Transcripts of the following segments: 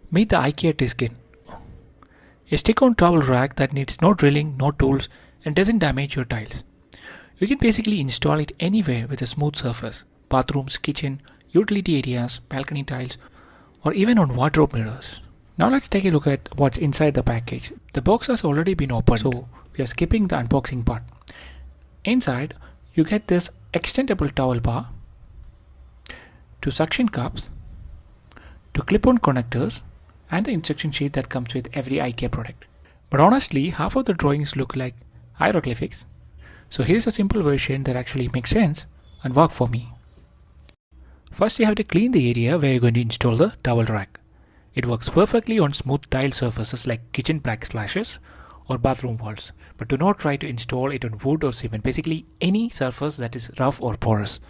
Meet the IKEA Tisken, a stick-on towel rack that needs no drilling, no tools, and doesn't damage your tiles. You can basically install it anywhere with a smooth surface: bathrooms, kitchen, utility areas, balcony tiles, or even on wardrobe mirrors. Now let's take a look at what's inside the package. The box has already been opened, so we are skipping the unboxing part. Inside, you get this extendable towel bar, two suction cups, two clip-on connectors, and the instruction sheet that comes with every IKEA product. But honestly, half of the drawings look like hieroglyphics. So here's a simple version that actually makes sense and work for me. First, you have to clean the area where you're going to install the towel rack. It works perfectly on smooth tile surfaces like kitchen backsplashes or bathroom walls, but do not try to install it on wood or cement, basically any surface that is rough or porous.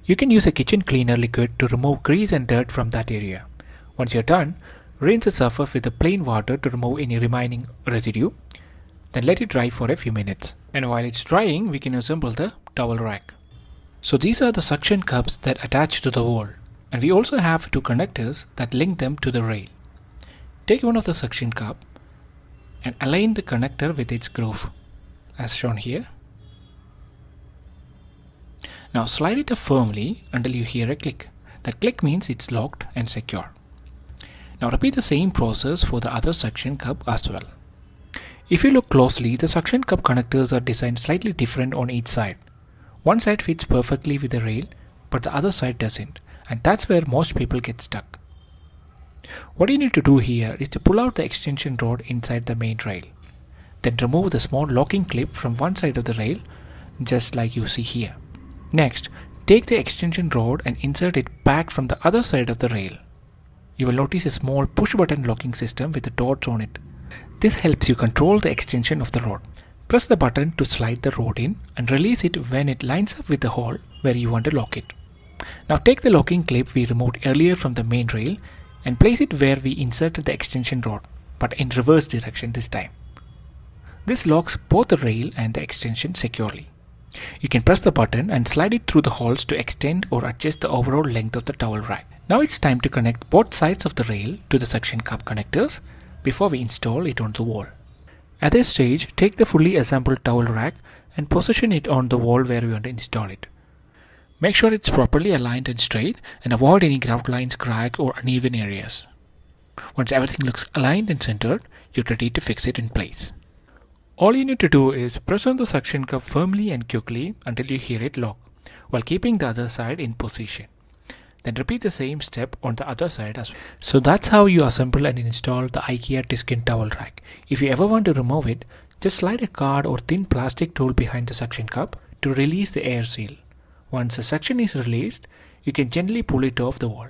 You can use a kitchen cleaner liquid to remove grease and dirt from that area. Once you're done, rinse the surface with the plain water to remove any remaining residue. Then let it dry for a few minutes. And while it's drying, we can assemble the towel rack. So these are the suction cups that attach to the wall. And we also have two connectors that link them to the rail. Take one of the suction cup and align the connector with its groove, as shown here. Now slide it up firmly until you hear a click. That click means it's locked and secure. Now repeat the same process for the other suction cup as well. If you look closely, the suction cup connectors are designed slightly different on each side. One side fits perfectly with the rail, but the other side doesn't, and that's where most people get stuck. What you need to do here is to pull out the extension rod inside the main rail. Then remove the small locking clip from one side of the rail, just like you see here. Next, take the extension rod and insert it back from the other side of the rail. You will notice a small push button locking system with the dots on it. This helps you control the extension of the rod. Press the button to slide the rod in and release it when it lines up with the hole where you want to lock it. Now take the locking clip we removed earlier from the main rail and place it where we inserted the extension rod, but in reverse direction this time. This locks both the rail and the extension securely. You can press the button and slide it through the holes to extend or adjust the overall length of the towel rack. Now it's time to connect both sides of the rail to the suction cup connectors before we install it on the wall. At this stage, take the fully assembled towel rack and position it on the wall where you want to install it. Make sure it's properly aligned and straight and avoid any grout lines, cracks or uneven areas. Once everything looks aligned and centered, you're ready to fix it in place. All you need to do is press on the suction cup firmly and quickly until you hear it lock, while keeping the other side in position. Then repeat the same step on the other side as well. So that's how you assemble and install the IKEA Tisken towel rack. If you ever want to remove it, just slide a card or thin plastic tool behind the suction cup to release the air seal. Once the suction is released, you can gently pull it off the wall.